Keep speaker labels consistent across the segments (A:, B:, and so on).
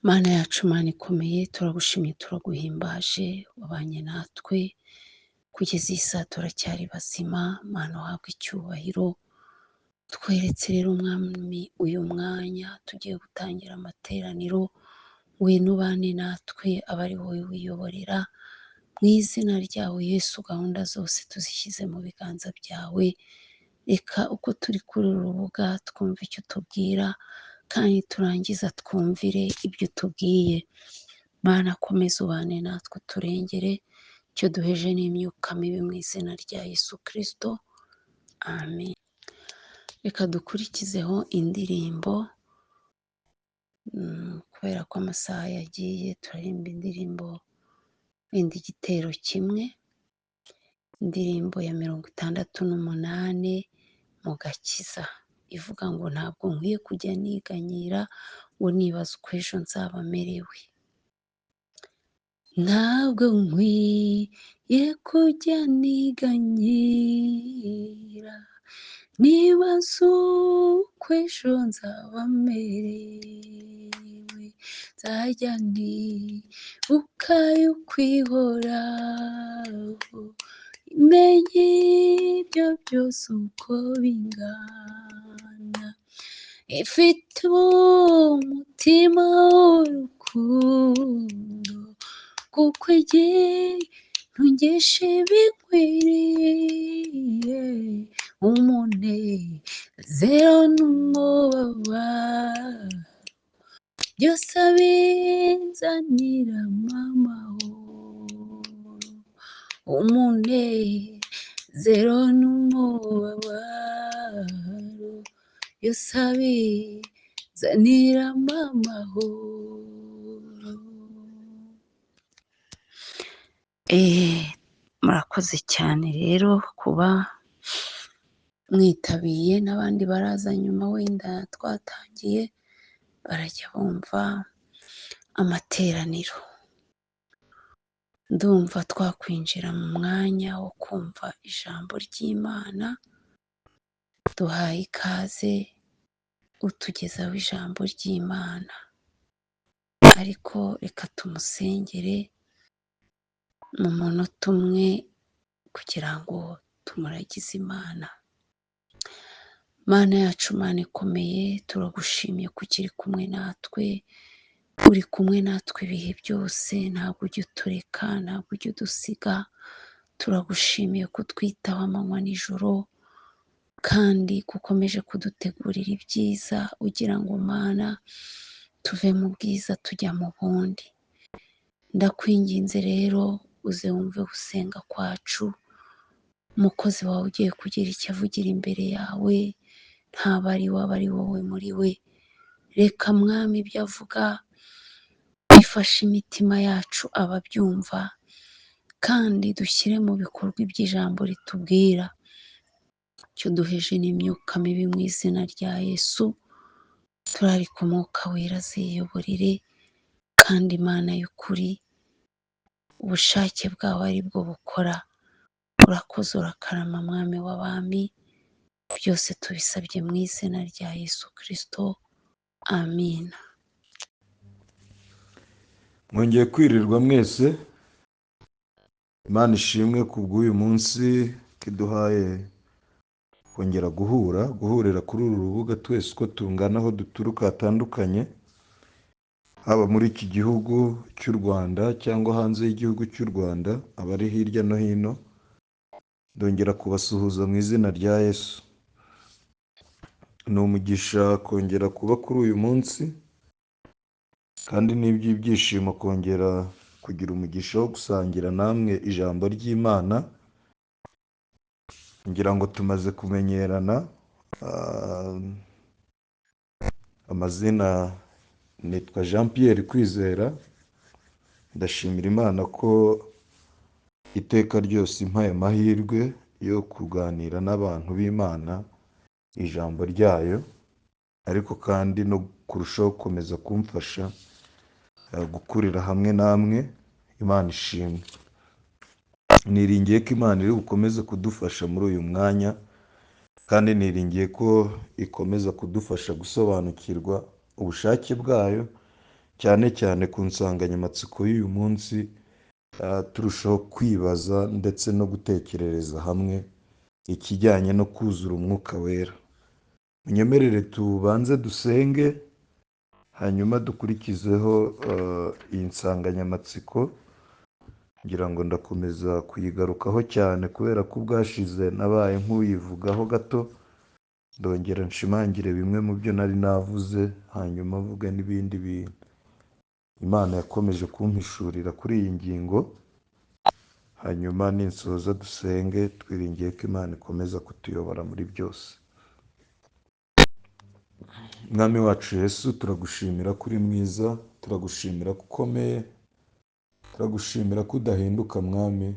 A: Mana yacu, Mana ikomeye, turagushimye turaguhimbaje, wabanye natwe kugeza iyi saha turacyari bazima. Mana uhabwe icyubahiro. Tweretse rero Mwami uyu mwanya tugiye gutangira amateraniro, ngwino ubane natwe abe ari wowe wiyoborera, mu izina ryawe Yesu. Gahunda zose tuzishyize mu biganza byawe, reka uko turi kuri uru rubuga twumve icyo utubwira, kandi turangiza twumvire ibyo utubwiye. Mana komeza ubane natwe uturengere, icyo duheje n'imyuka mibi mu izina rya Yesu Kristo, amen. Reka dukurikizeho indirimbo, kubera ko amasaha yagiye, turaririmba indirimbo yindi igitero kimwe, indirimbo ya 68 mu gakiza, ivuga ngo ntabwo nkwiye kujya niganyira ngo nibaza uko ejo nzaba merewe. Ntabwo nkwiye kujya niganyira nibaza uko ejo nzaba merewe, nzajya nibuka yuko ihoraho menye ibyo byose uko bingana, ifite umutima w'urukundo, kuko igintu ngisha ibikwiriye, umunezero n'umubabaro byose abinzaniramo amahoro, umunezero n'umubabaro byose abinzaniramo amahoro. Murakoze cyane rero kuba mwitabiye, n'abandi baraza nyuma wenda twatangiye barajya bumva amateraniro. Ndumva twakwinjira mu mwanya wo kumva ijambo ry'Imana. Duhaye ikaze utugezaho ijambo ry'Imana, ariko reka tumusengere mu munota umwe kugira ngo tumuragize Imana. Mana yacu, Mana ikomeye, turagushimiye ko ukiri kumwe natwe, uri kumwe natwe ibihe byose, ntabwo ujya utureka, ntabwo ujya udusiga. Turagushimiye ko twitaho amanywa n'ijoro, kandi ukomeje kudutegurira ibyiza, ugira ngo Mana tuve mu bwiza tujya mu bundi. Ndakwinginze rero uze wumve gusenga kwacu, umukozi wawe ugiye kugira icyo avugira imbere yawe, ntaba ari we aba ari wowe muri we. Reka Mwami ibyo avuga bifashe imitima yacu ababyumva, kandi dushyire mu bikorwa iby'ijambo ritubwira. Icyo duheje n'imyuka mibi mu izina rya Yesu, turarika umwuka wera aziyoborere, kandi Imana y'ukuri ubushake bwawe ari bwo bukora. Urakoze urakarama Mwami w'abami, byose tubisabye mu izina rya Yesu Kristo, amina.
B: Mwongeye kwirirwa mwese. Imana ishimwe ku bw'uyu munsi kiduhaye kongera guhurira kuri uru rubuga twese uko tungana, aho duturuka hatandukanye, haba muri iki gihugu cy'u Rwanda cyangwa hanze y'igihugu cy'u Rwanda, abari hirya no hino. Ndongera kubasuhuza mu izina rya Yesu. Ni umugisha kongera kuba kuri uyu munsi, kandi ni iby'ibyishimo kongera kugira umugisha wo gusangira namwe ijambo ry'Imana. Ngira ngo tumaze kumenyerana. Amazina nitwa Jean Pierre Kwizera. Ndashimira Imana ko iteka ryose impaye amahirwe yo kuganira n'abantu b'Imana ijambo ryayo, ariko kandi no kurushaho gukomeza kumfasha gukurira hamwe namwe. Imana ishimwe. Niringiye ko Imana iri bukomeze kudufasha muri uyu mwanya, kandi niringiye ko ikomeza kudufasha gusobanukirwa ubushake bwayo cyane cyane ku nsanganyamatsiko y'uyu munsi, turushaho kwibaza ndetse no gutekerereza hamwe ikijyanye no kuzura umwuka wera. Munyemerere tubanze dusenge, hanyuma dukurikizeho iyi nsanganyamatsiko. Ngira ngo ndakomeza kuyigarukaho cyane kubera ko ubwashize nabaye nk'uyivugaho gato, ndongera nshimangire bimwe mu byo nari navuze, hanyuma mvuge n'ibindi bintu Imana yakomeje kumpishurira kuri iyi ngingo. Hanyuma ninsoza dusenge, twiringiye ko Imana ikomeza kutuyobora muri byose. Mwami wacu Yesu, turagushimira ko uri mwiza, turagushimira ko ukomeye, turagushimira ko udahinduka Mwami.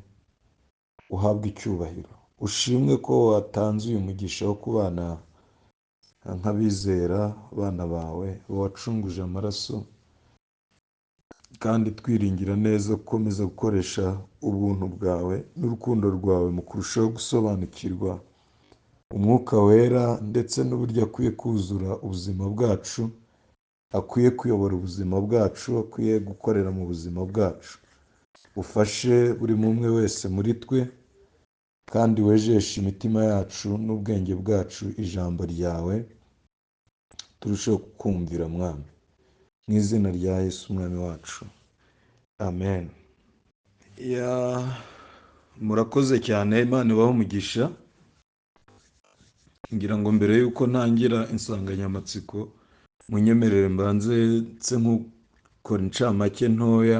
B: Uhabwe icyubahiro, ushimwe ko watanze uyu mugisha wo kubana nk'abizera, abana bawe wacunguje amaraso, kandi twiringira neza gukomeza gukoresha ubuntu bwawe n'urukundo rwawe mu kurushaho gusobanukirwa umwuka wera, ndetse n'uburyo akwiye kuzura ubuzima bwacu, akwiye kuyobora ubuzima bwacu, akwiye gukorera mu buzima bwacu. Ufashe buri umwe wese muri twe, kandi wejeshe imitima yacu n'ubwenge bwacu ijambo ryawe, turusheho kukumvira Mwami, mu izina rya Yesu Umwami wacu, amen. Murakoze cyane, Imana ibahe umugisha. Ngira ngo mbere y'uko ntangira insanganyamatsiko, munyemerere mbanze nse nk'ukora incamake ntoya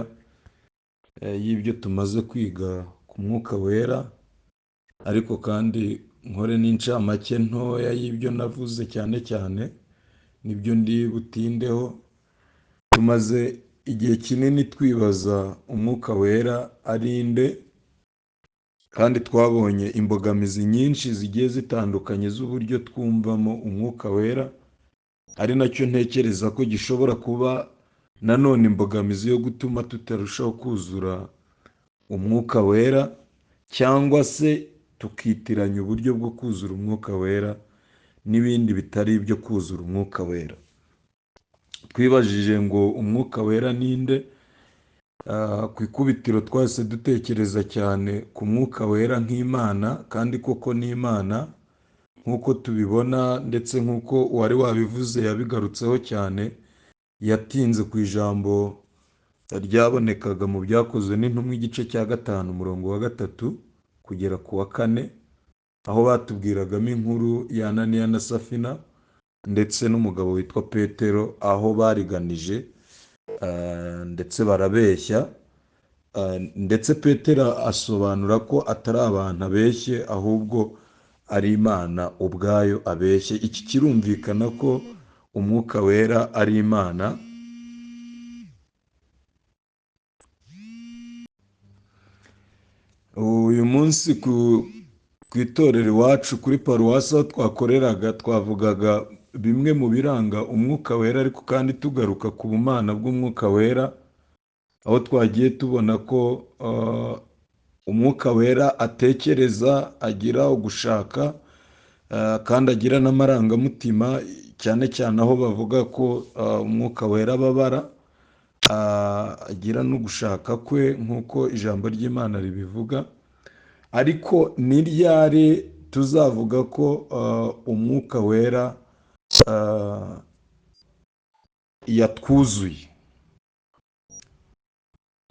B: y'ibyo tumaze kwiga ku mwuka wera, ariko kandi nkore n'incamake ntoya y'ibyo navuze cyane cyane nibyo ndi butindeho. Tumaze igihe kinini twibaza umwuka wera ari nde, kandi twabonye imbogamizi nyinshi zigiye zitandukanye z'uburyo twumvamo umwuka wera, ari nacyo ntekereza ko gishobora kuba nanone imbogamizi yo gutuma tutarushaho kuzura umwuka wera, cyangwa se tukitiranya uburyo bwo kuzura umwuka wera n'ibindi bitari ibyo kuzura umwuka wera. Twibajije ngo umwuka wera ninde. Ku ikubitiro twase dutekereza cyane ku mwuka wera nk'Imana, kandi koko ni Imana nk'uko tubibona, ndetse nk'uko uwari wabivuze yabigarutseho cyane. Yatinze ku ijambo ryabonekaga mu Byakozwe n'Intumwa igice cya 5 umurongo wa 3 kugera ku wa 4, aho batubwiragamo inkuru ya Ananiya na Safina ndetse n'umugabo witwa Petero, aho bariganije ndetse barabeshya, ndetse Petero asobanura ko atari abantu abeshye, ahubwo ari Imana ubwayo abeshye. Iki kirumvikana ko umwuka wera ari Imana. Uyu munsi ku itorero iwacu kuri paruwasi aho twakoreraga, twavugaga bimwe mu biranga umwuka wera, ariko kandi tugaruka ku bumana bw'umwuka wera, aho twagiye tubona ko umwuka wera atekereza, agira ugushaka, kandi agira n'amarangamutima, cyane cyane aho bavuga ko umwuka wera ababara, agira n'ugushaka kwe nk'uko ijambo ry'Imana ribivuga. Ariko ni ryari tuzavuga ko umwuka wera yatwuzuye?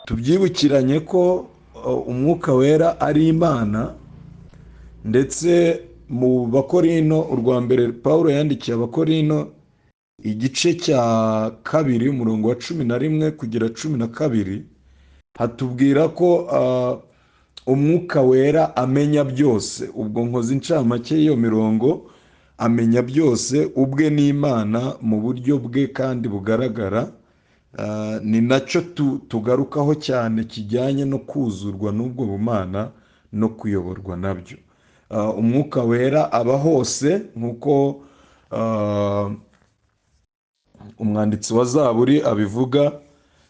B: Tubyibukiranye ko umwuka wera ari Imana, ndetse mu Bakorino, urwa mbere Pawulo yandikiye Abakorino igice cya 2 umurongo wa 11 kugera 12, hatubwira ko umwuka wera amenya byose. Ubwo nkoze incamake y'iyo mirongo, amenya byose ubwe n'Imana mu buryo bwe kandi bugaragara. Ni nacyo tugarukaho cyane, kijyanye no kuzurwa n'ubwo bumana no kuyoborwa nabyo. Umwuka wera aba hose, nk'uko umwanditsi wa Zaburi abivuga,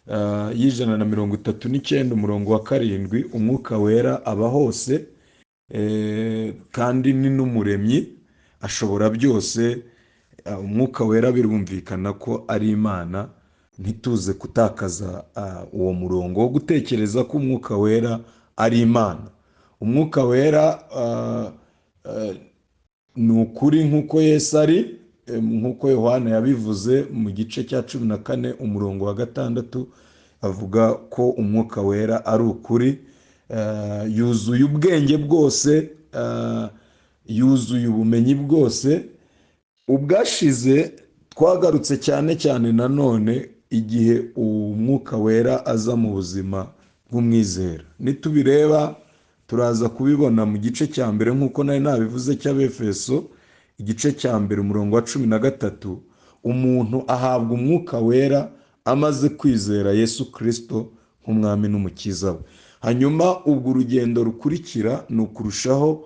B: y'139 umurongo wa 7. Umwuka wera aba hose, kandi ni n'umuremyi, ashobora byose. Umwuka wera birumvikana ko ari Imana, ntituze gutakaza uwo murongo wo gutekereza ko umwuka wera ari imana. Umwuka wera ni ukuri nk'uko Yesu ari, nk'uko Yohana yabivuze mu gice cya 14 umurongo wa 6, avuga ko umwuka wera ari ukuri, yuzuye ubwenge bwose, yuzuye ubumenyi bwose. Ubwashize twagarutse cyane cyane nanone igihe umwuka wera aza mu buzima bw'umwizera. Nitubireba turaza kubibona mu gice cya mbere nk'uko nari nabivuze cy'Abefeso, igice cya mbere umurongo wa 13, umuntu ahabwa umwuka wera amaze kwizera Yesu Kristo nk'umwami n'umukiza we. Hanyuma ubwo urugendo rukurikira ni ukurushaho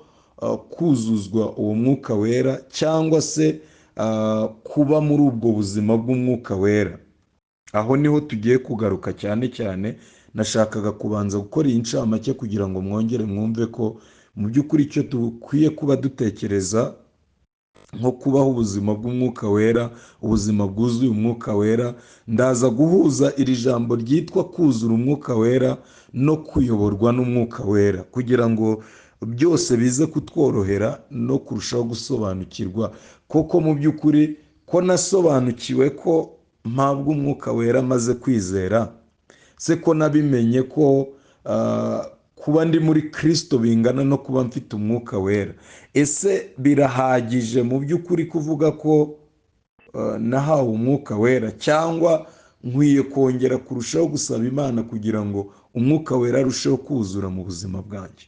B: kuzuzwa uwo mwuka wera, cyangwa se kuba muri ubwo buzima bw'umwuka wera. Aho niho tugiye kugaruka cyane cyane. Nashakaga kubanza gukora iyi ncamake kugira ngo mwongere mwumve ko mu by'ukuri icyo dukwiye kuba dutekereza nko kubaho ubuzima bw'umwuka wera, ubuzima bwuzuye umwuka wera. Ndaza guhuza iri jambo ryitwa kuzura umwuka wera no kuyoborwa n'umwuka wera, kugira ngo byose bize kutworohera no kurushaho gusobanukirwa koko mu by'ukuri ko nasobanukiwe ko mpabwa umwuka wera maze kwizera, se ko nabimenye ko kuba ndi muri Kristo bingana no kuba mfite umwuka wera. Ese birahagije mu by'ukuri kuvuga ko nahawe umwuka wera, cyangwa nkwiye kongera kurushaho gusaba Imana kugira ngo umwuka wera arusheho kuzura mu buzima bwanjye?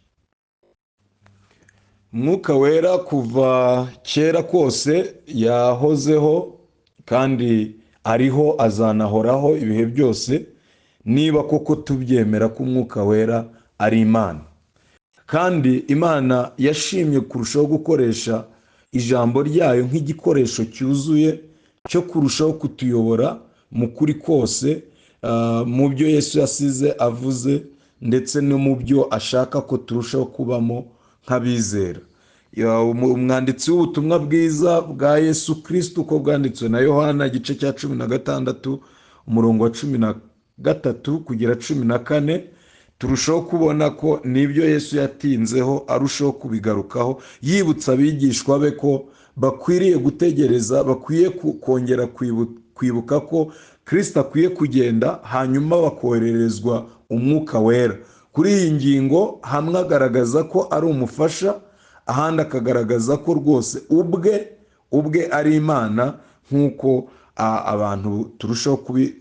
B: Umwuka wera kuva kera kose yahozeho kandi ariho, azanahoraho ibihe byose, niba koko tubyemera ko umwuka wera ari Imana. Kandi Imana yashimye kurushaho gukoresha ijambo ryayo nk'igikoresho cyuzuye cyo kurushaho kutuyobora mu kuri kose, mu byo Yesu yasize avuze ndetse no mu byo ashaka ko turushaho kubamo nk'abizera. Umwanditsi w'ubutumwa bwiza bwa Yesu Kristo uko bwanditswe na Yohana igice cya 16 umurongo wa 13 kugera 14, turushaho kubona ko nibyo Yesu yatinzeho arushaho kubigarukaho, yibutsa abigishwa be ko bakwiriye gutegereza, bakwiye kongera kwibuka ko Kristo akwiye kugenda, hanyuma bakohererezwa umwuka wera. Kuri iyi ngingo hamwe agaragaza ko ari umufasha, ahandi akagaragaza ko rwose ubwe ari Imana, nk'uko abantu turushaho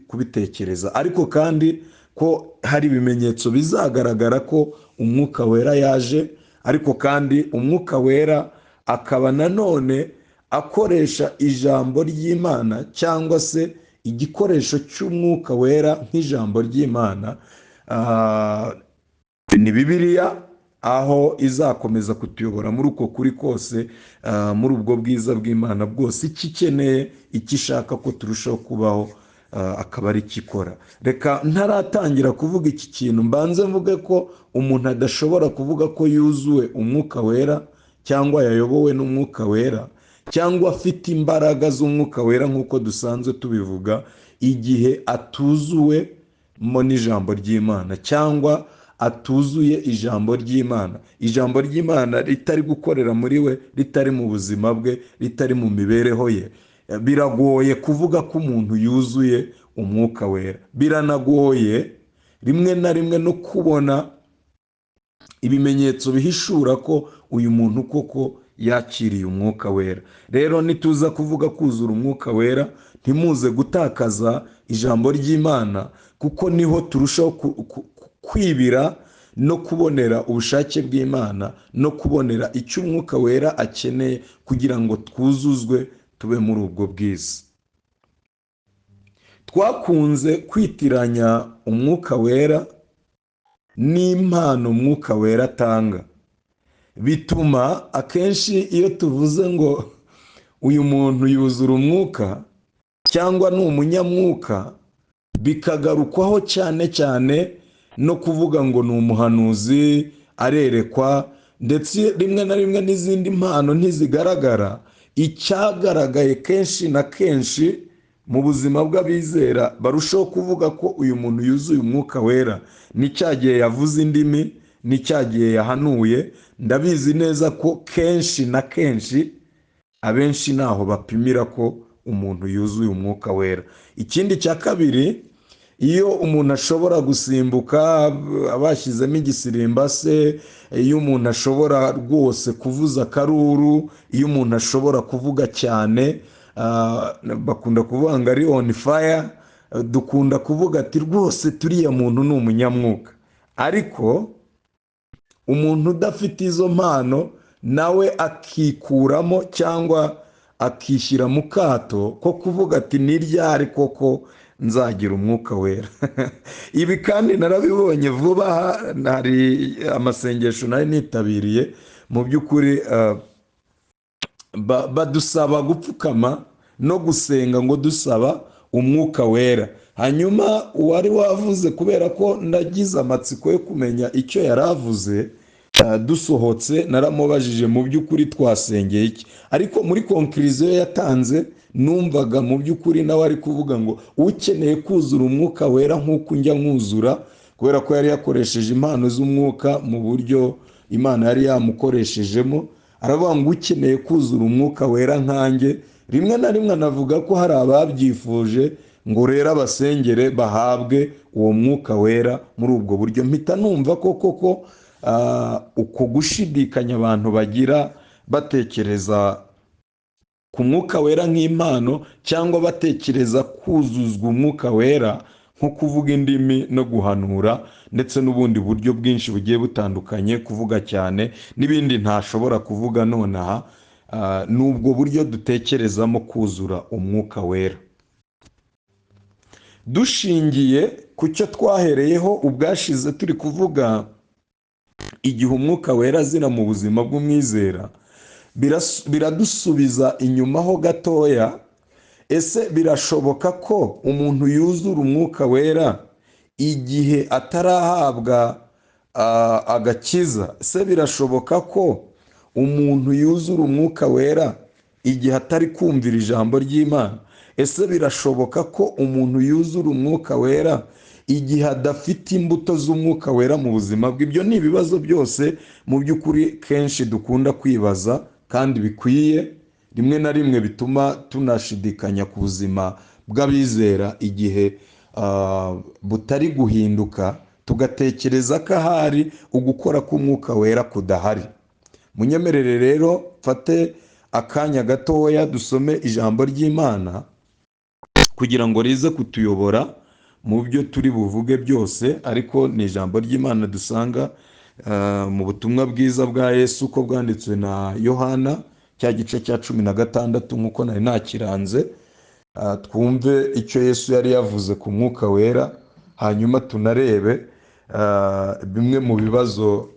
B: kubitekereza. Ariko kandi ko hari ibimenyetso bizagaragara ko umwuka wera yaje, ariko kandi umwuka wera akaba nanone akoresha ijambo ry'Imana, cyangwa se igikoresho cy'umwuka wera nk'ijambo ry'Imana. Ni Bibiliya, aho izakomeza kutuyobora muri uko kuri kose, muri ubwo bwiza bw'Imana bwose. Icyo ikeneye, icyo ishaka ko turushaho kubaho, akaba ari ikikora. Reka ntaratangira kuvuga iki kintu mbanze mvuge ko umuntu adashobora kuvuga ko yuzuwe umwuka wera, cyangwa yayobowe n'umwuka wera, cyangwa afite imbaraga z'umwuka wera nk'uko dusanzwe tubivuga, igihe atuzuwemo n'ijambo ry'Imana, cyangwa atuzuye ijambo ry'Imana. Ijambo ry'Imana ritari gukorera muri we, ritari mu buzima bwe, ritari mu mibereho ye, biragoye kuvuga ko umuntu yuzuye umwuka wera. Biranagoye rimwe na rimwe no kubona ibimenyetso bihishura ko uyu muntu koko yakiriye umwuka wera. Rero nituza kuvuga kuzura umwuka wera, ntimuze gutakaza ijambo ry'Imana, kuko niho turushaho kwibira no kubonera ubushake bw'Imana, no kubonera icyo umwuka wera akeneye kugira ngo twuzuzwe tube muri ubwo bwiza. Twakunze kwitiranya umwuka wera n'impano umwuka wera atanga. Bituma akenshi iyo tuvuze ngo uyu muntu yuzura umwuka cyangwa ni umunyamwuka, bikagarukwaho cyane cyane no kuvuga ngo ni umuhanuzi, arerekwa, ndetse rimwe na rimwe n'izindi mpano ntizigaragara. Icyagaragaye kenshi na kenshi mu buzima bw'abizera barushaho kuvuga ko uyu muntu yuzuye umwuka wera ni cya gihe yavuze indimi, ni cya gihe yahanuye. Ndabizi neza ko kenshi na kenshi abenshi ntaho bapimira ko umuntu yuzuye umwuka wera. Ikindi cya kabiri, iyo umuntu ashobora gusimbuka bashyizemo igisirimba se, iyo umuntu ashobora rwose kuvuza akaruru, iyo umuntu ashobora kuvuga cyane, bakunda kuvuga ngo ari on fire, dukunda kuvuga ati rwose turiya muntu ni umunyamwuka. Ariko umuntu udafite izo mpano nawe akikuramo cyangwa akishyira mu kato ko kuvuga ati ni ryari koko nzagira umwuka wera. Ibi kandi narabibonye vuba aha, hari amasengesho nari nitabiriye, mu by'ukuri badusaba gupfukama no gusenga ngo dusaba umwuka wera. Hanyuma uwari wavuze, kubera ko ndagize amatsiko yo kumenya icyo yari avuze, dusohotse naramubajije mu by'ukuri twasengeye iki, ariko muri konkiriziyo yatanze numvaga mu by'ukuri nawe ari kuvuga ngo ukeneye kuzura umwuka wera nk'uko njya mwuzura, kubera ko yari yakoresheje impano z'umwuka mu buryo Imana yari yamukoreshejemo. Aravuga ngo ukeneye kuzura umwuka wera nkanjye. Rimwe na rimwe anavuga ko hari ababyifuje ngo rero abasengere bahabwe uwo mwuka wera muri ubwo buryo. Mpita numva ko koko uko gushidikanya abantu bagira batekereza ku mwuka wera nk'impano, cyangwa batekereza kuzuzwa umwuka wera nko kuvuga indimi no guhanura, ndetse n'ubundi buryo bwinshi bugiye butandukanye, kuvuga cyane n'ibindi ntashobora kuvuga nonaha, n'ubwo buryo dutekerezamo kuzura umwuka wera. Dushingiye ku cyo twahereyeho ubwashize turi kuvuga igihe umwuka wera azira mu buzima bw'umwizera, biradusubiza inyuma ho gatoya. Ese birashoboka ko umuntu yuzura umwuka wera igihe atarahabwa agakiza? Ese birashoboka ko umuntu yuzura umwuka wera igihe atari kumvira ijambo ry'Imana? Ese birashoboka ko umuntu yuzura umwuka wera igihe adafite imbuto z'umwuka wera mu buzima bwe? Ibyo ni ibibazo byose mu by'ukuri kenshi dukunda kwibaza kandi bikwiye, rimwe na rimwe bituma tunashidikanya ku buzima bw'abizera igihe butari guhinduka, tugatekereza ko ahari ugukora k'umwuka wera kudahari. Munyemerere rero mfate akanya gatoya dusome ijambo ry'Imana kugira ngo rize kutuyobora mu byo turi buvuge byose, ariko ni ijambo ry'Imana dusanga mu butumwa bwiza bwa Yesu uko bwanditswe na Yohana, cya gice cya 16 nk'uko nari nakiranze. Twumve icyo Yesu yari yavuze ku mwuka wera, hanyuma tunarebe bimwe mu bibazo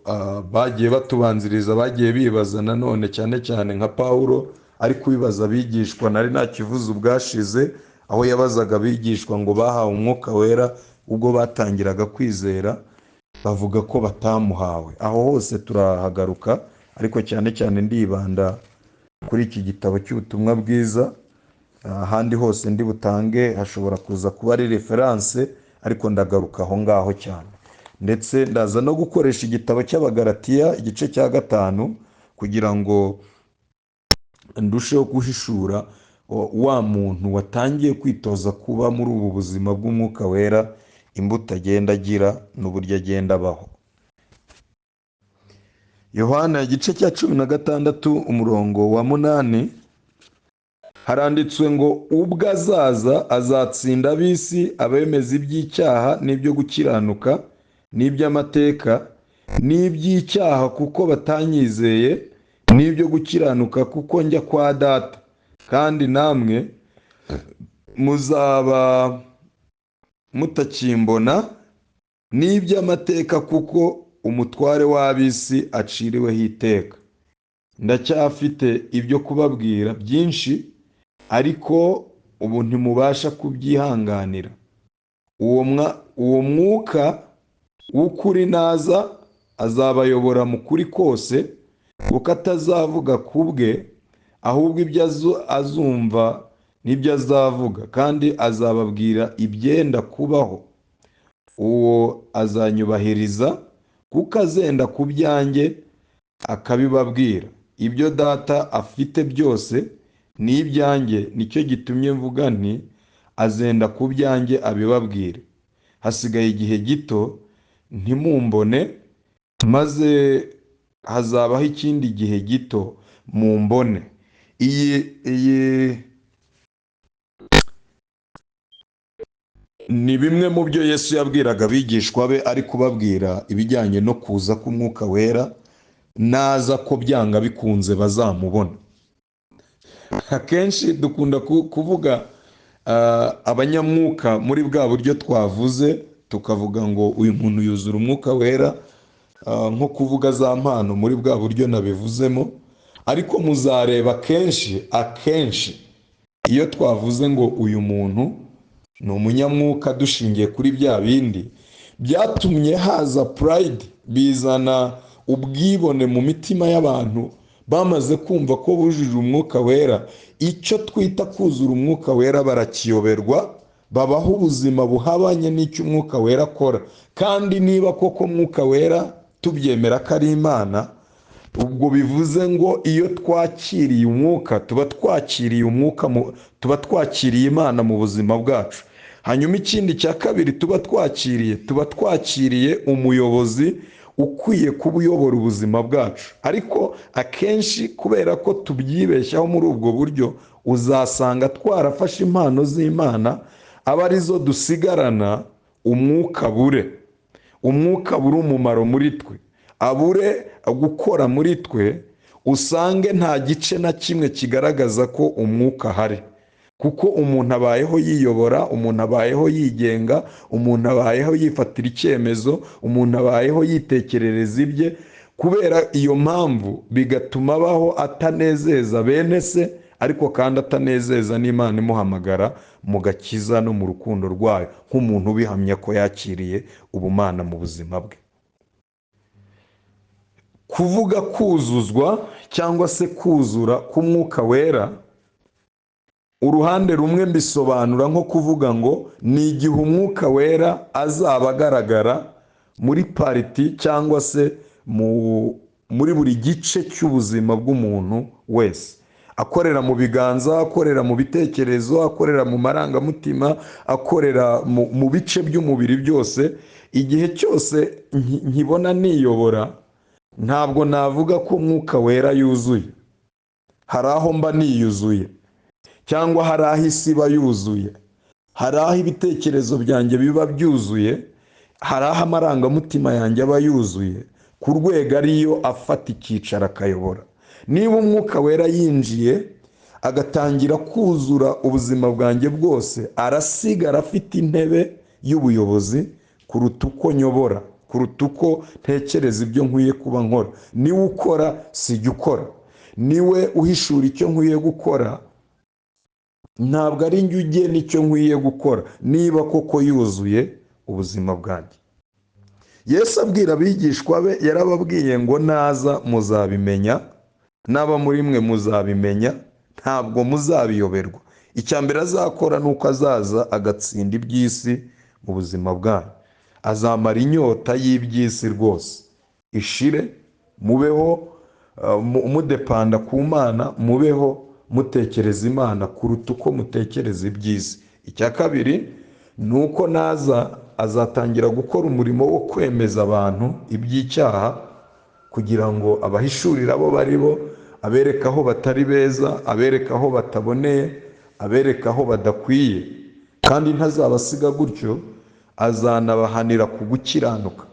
B: bagiye batubanziriza bagiye bibaza nanone, cyane cyane nka Pawulo ari kubibaza abigishwa. Nari nakivuze ubwashize aho yabazaga abigishwa ngo bahawe umwuka wera ubwo batangiraga kwizera, bavuga ko batamuhawe. Aho hose turahagaruka, ariko cyane cyane ndibanda kuri iki gitabo cy'ubutumwa bwiza. Ahandi hose ndi butange hashobora kuza kuba ari referanse, ariko ndagaruka aho ngaho cyane. Ndetse ndaza no gukoresha igitabo cy'Abagalatiya igice cya 5 kugira ngo ndusheho guhishura wa muntu watangiye kwitoza kuba muri ubu buzima bw'umwuka wera, imbuto agenda agira n'uburyo agenda abaho. Yohana igice cya 16 umurongo wa 8 haranditswe ngo ubwo azaza azatsinda ab'isi, abemeza iby'icyaha n'ibyo gukiranuka n'iby'amateka n'iby'icyaha kuko batanyizeye, n'ibyo gukiranuka kuko njya kwa Data, kandi namwe muzaba mutakimbona, n'iby'amateka kuko umutware w'ab'isi aciriweho iteka. Ndacyafite ibyo kubabwira byinshi, ariko ubu ntimubasha kubyihanganira. Uwo mwuka w'ukuri naza azabayobora mu kuri kose, kuko atazavuga ku bwe, ahubwo ibyo azumva n'ibyo azavuga, kandi azababwira ibyenda kubaho. Uwo azanyubahiriza, kuko azenda ku byanjye akabibabwira. Ibyo data afite byose ni ibyanjye, nicyo gitumye mvuga nti azenda ku byanjye abibabwire. Hasigaye igihe gito ntimumbone, maze hazabaho ikindi gihe gito mumbone. Iyi ni bimwe mu byo Yesu yabwiraga abigishwa be, ari kubabwira ibijyanye no kuza k'Umwuka Wera, naza ko byanga bikunze bazamubona. Akenshi dukunda kuvuga abanyamwuka muri bwa buryo twavuze, tukavuga ngo uyu muntu yuzura Umwuka Wera, nko kuvuga za mpano muri bwa buryo nabivuzemo. Ariko muzareba akenshi iyo twavuze ngo uyu muntu ni umunyamwuka, dushingiye kuri bya bindi byatumye haza pride, bizana ubwibone mu mitima y'abantu bamaze kumva ko bujuje Umwuka Wera. Icyo twita kuzura Umwuka Wera barakiyoberwa, babaho ubuzima buhabanye n'icyo Umwuka Wera akora. Kandi niba koko Umwuka Wera tubyemera ko ari Imana, ubwo bivuze ngo iyo twakiriye umwuka tuba twakiriye Imana mu buzima bwacu. Hanyuma ikindi cya kabiri tuba twakiriye umuyobozi ukwiye kuba uyobora ubuzima bwacu. Ariko akenshi kubera ko tubyibeshyaho muri ubwo buryo, uzasanga twarafashe impano z'Imana aba arizo dusigarana, umwuka bure umumaro muri twe, abure gukora muri twe, usange nta gice na kimwe kigaragaza ko umwuka ahari. Kuko umuntu abayeho yiyobora, umuntu abayeho yigenga, umuntu abayeho yifatira icyemezo, umuntu abayeho yitekerereza ibye. Kubera iyo mpamvu bigatuma abaho atanezeza bene se, ariko kandi atanezeza n'Imana imuhamagara mu gakiza no mu rukundo rwayo, nk'umuntu ubihamya ko yakiriye ubumana mu buzima bwe. Kuvuga kuzuzwa cyangwa se kuzura k'Umwuka Wera, uruhande rumwe mbisobanura nko kuvuga ngo ni igihe Umwuka Wera azaba agaragara muri pariti cyangwa se muri buri gice cy'ubuzima bw'umuntu wese, akorera mu biganza, akorera mu bitekerezo, akorera mu marangamutima, akorera mu bice by'umubiri byose. Igihe cyose nkibona niyobora, ntabwo navuga ko Umwuka Wera yuzuye. Hari aho mba niyuzuye, cyangwa hari aho isi iba yuzuye, hari aho ibitekerezo byanjye biba byuzuye, hari aho amarangamutima yanjye aba yuzuye, ku rwego ariyo afata icyicaro akayobora. Niba Umwuka Wera yinjiye agatangira kuzura ubuzima bwanjye bwose, arasigara afite intebe y'ubuyobozi kuruta uko nyobora, kuruta uko ntekereza ibyo nkwiye kuba nkora. Niwe ukora, sijya ukora. Niwe uhishura icyo nkwiye gukora, ntabwo ari njye ugena icyo nkwiye gukora, niba koko yuzuye ubuzima bwanjye. Yesu abwira abigishwa be, yarababwiye ngo naza muzabimenya, n'aba muri mwe muzabimenya, ntabwo muzabiyoberwa. Icya mbere azakora ni uko azaza agatsinda iby'isi mu buzima bwanyu. Azamara inyota y'iby'isi rwose ishire, mubeho mudepanda ku Mana, mubeho mutekereza Imana kuruta uko mutekereza iby'isi. Icya kabiri ni uko naza azatangira gukora umurimo wo kwemeza abantu iby'icyaha, kugira ngo abahishurire abo bari bo, abereke aho batari beza, abereke aho bataboneye, abereke aho badakwiye. Kandi ntazabasiga gutyo, azanabahanira ku gukiranuka.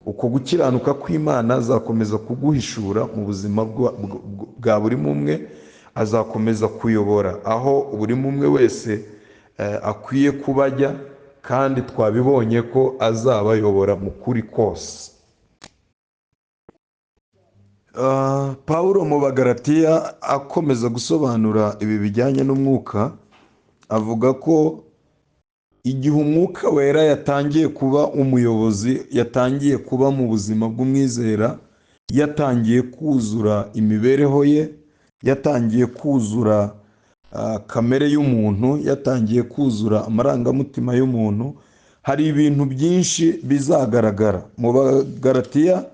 B: Uko gukiranuka kw'Imana azakomeza kuguhishura mu buzima bwa buri mumwe, azakomeza kuyobora aho buri mumwe wese akwiye kuba ajya, kandi twabibonye ko azabayobora mu kuri kose. Pawulo mu Bagalatiya akomeza gusobanura ibi bijyanye n'umwuka, avuga ko igihe Umwuka Wera yatangiye kuba umuyobozi, yatangiye kuba mu buzima bw'umwizera, yatangiye kuzura imibereho ye, yatangiye kuzura kamere y'umuntu, yatangiye kuzura amarangamutima y'umuntu, hari ibintu byinshi bizagaragara. Mu Bagalatiya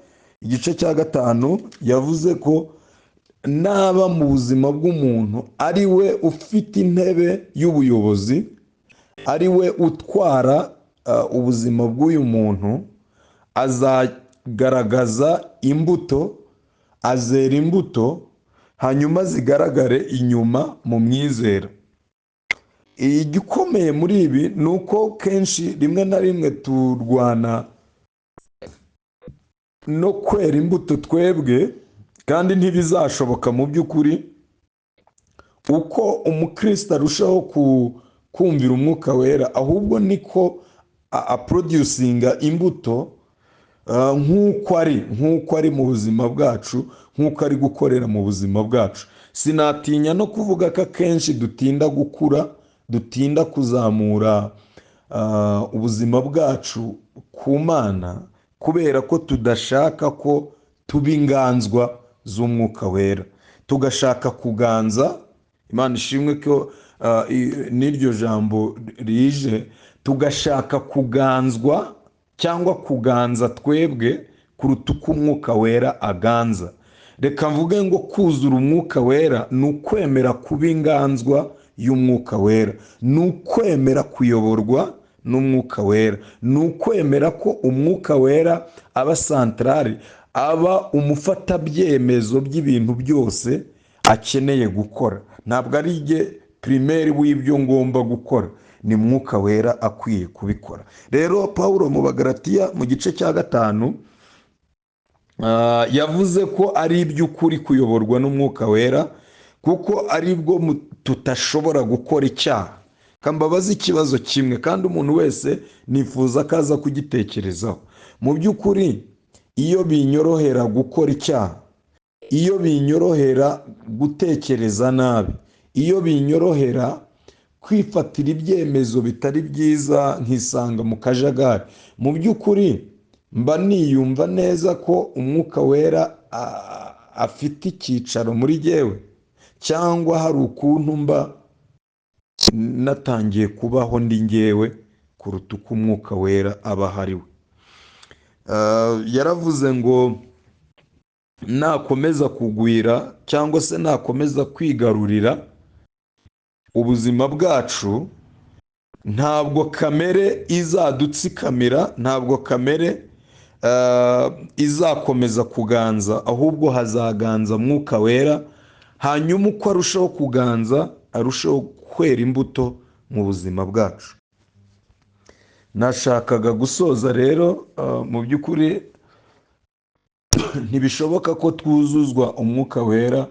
B: igice cya 5 yavuze ko naba mu buzima bw'umuntu ari we ufite intebe y'ubuyobozi, ari we utwara ubuzima bw'uyu muntu, azagaragaza imbuto, azera imbuto, hanyuma zigaragare inyuma mu mwizera. Igikomeye muri ibi ni uko kenshi rimwe na rimwe turwana no kwera imbuto twebwe, kandi ntibizashoboka mu by'ukuri. Uko umukristo arushaho kumvira umwuka wera, ahubwo niko aproducinga imbuto nk'uko ari mu buzima bwacu, nk'uko ari gukorera mu buzima bwacu. Sinatinya no kuvuga ko akenshi dutinda gukura, dutinda kuzamura ubuzima bwacu ku Mana, kubera ko tudashaka ko tuba inganzwa z'umwuka wera, tugashaka kuganza. Imana ishimwe ko n'iryo jambo rije, tugashaka kuganzwa cyangwa kuganza twebwe kuruta uko umwuka wera aganza. Reka mvuge ngo kuzura umwuka wera ni ukwemera kuba inganzwa y'umwuka wera, ni ukwemera kuyoborwa n'umwuka wera, ni ukwemera ko umwuka wera aba santarari, aba umufatabyemezo by'ibintu byose akeneye gukora. Ntabwo ari jye pirimeri w'ibyo ngomba gukora, ni mwuka wera akwiye kubikora. Rero Pawulo mu Bagalatiya mu gice cya 5 yavuze ko ari iby'ukuri kuyoborwa n'umwuka wera, kuko ari bwo tutashobora gukora icyaha. Kambabaza ikibazo kimwe, kandi umuntu wese nifuza ko aza kugitekerezaho. Mu by'ukuri iyo binyorohera gukora icyaha, iyo binyorohera gutekereza nabi, iyo binyorohera kwifatira ibyemezo bitari byiza nkisanga mu kajagari, mu by'ukuri mba niyumva neza ko umwuka wera afite icyicaro muri jyewe, cyangwa hari ukuntu mba natangiye kubaho ndi njyewe kuruta uko umwuka wera aba ahari we. Yaravuze ngo nakomeza kugwira cyangwa se nakomeza kwigarurira ubuzima bwacu, ntabwo kamere izadutsikamira, ntabwo kamere izakomeza kuganza, ahubwo hazaganza mwuka wera. Hanyuma uko arushaho kuganza, arushaho kwera imbuto mu buzima bwacu. Nashakaga gusoza rero, mu by'ukuri ntibishoboka ko twuzuzwa umwuka wera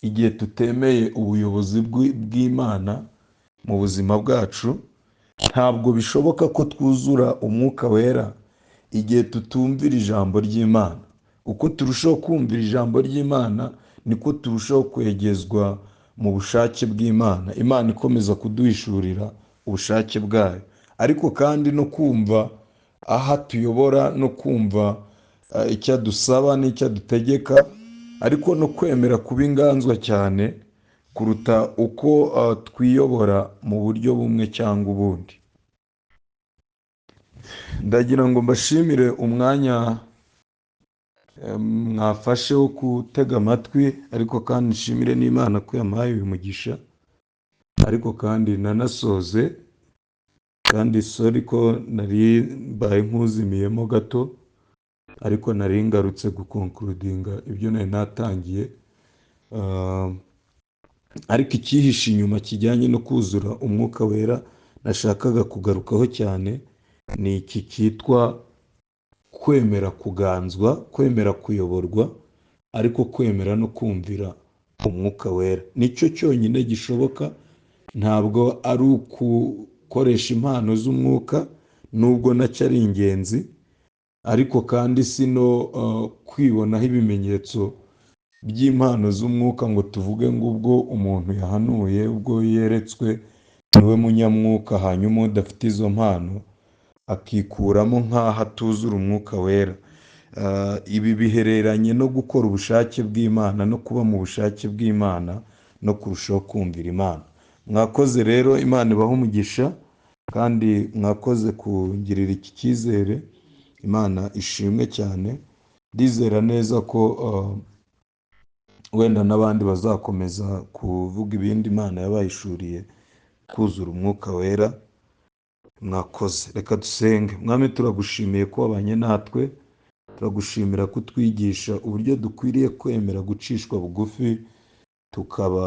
B: igihe tutemeye ubuyobozi bw'Imana mu buzima bwacu. Ntabwo bishoboka ko twuzura umwuka wera igihe tutumvira ijambo ry'Imana. Uko turushaho kumvira ijambo ry'Imana, niko turushaho kwegezwa mu bushake bw'Imana, Imana ikomeza kuduhishurira ubushake bwayo, ariko kandi no kumva aho tuyobora, no kumva icyo adusaba n'icyo adutegeka, ariko no kwemera kuba inganzwa cyane kuruta uko twiyobora mu buryo bumwe cyangwa ubundi. Ndagira ngo mbashimire umwanya mwafashe wo gutega amatwi, ariko kandi nshimire n'Imana ko yampaye uyu mugisha. Ariko kandi nanasoze, kandi sorry ko nari mbaye nk'uzimiyemo gato, ariko nari ngarutse gukonkurudinga ibyo nari natangiye. Ariko icyihishe inyuma kijyanye no kuzura umwuka wera nashakaga kugarukaho cyane, ni iki cyitwa kwemera kuganzwa, kwemera kuyoborwa, ariko kwemera no kumvira umwuka wera. Nicyo cyonyine gishoboka. Ntabwo ari ugukoresha impano z'umwuka, nubwo nacyo ari ingenzi, ariko kandi si no kwibonaho ibimenyetso by'impano z'umwuka ngo tuvuge ngo ubwo umuntu yahanuye, ubwo yeretswe, niwe munyamwuka, hanyuma udafite izo mpano akikuramo nk'aho atuzura umwuka wera. Ibi bihereranye no gukora ubushake bw'Imana, no kuba mu bushake bw'Imana, no kurushaho kumvira Imana. mwakoze rero, Imana ibahe umugisha kandi mwakoze kungirira iki cyizere. Imana ishimwe cyane. Ndizera neza ko wenda n'abandi bazakomeza kuvuga ibindi Imana yabayishuriye kuzura umwuka wera. Mwakoze. Reka dusenge. Mwami, turagushimiye ko wabanye natwe, turagushimira ko utwigisha uburyo dukwiriye kwemera gucishwa bugufi, tukaba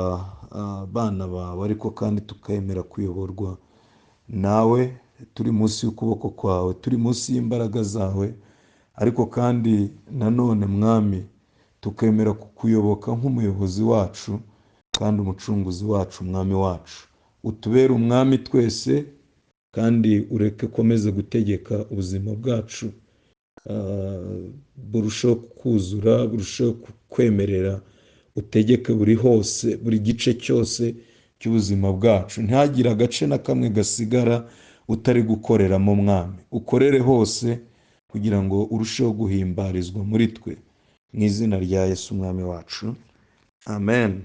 B: abana bawe, ariko kandi tukemera kuyoborwa nawe, turi munsi y'ukuboko kwawe, turi munsi y'imbaraga zawe, ariko kandi nanone Mwami, tukemera kukuyoboka nk'umuyobozi wacu kandi umucunguzi wacu, Mwami wacu. Utubere umwami twese, kandi ureke komeze gutegeka ubuzima bwacu, burushaho kuzura, burushaho kwemerera, utegeke buri hose, buri gice cyose cy'ubuzima bwacu. Ntihagire agace na kamwe gasigara utari gukoreramo Mwami. Ukorere hose kugira ngo urusheho guhimbarizwa muri twe. Mu izina rya Yesu Umwami wacu. Amen.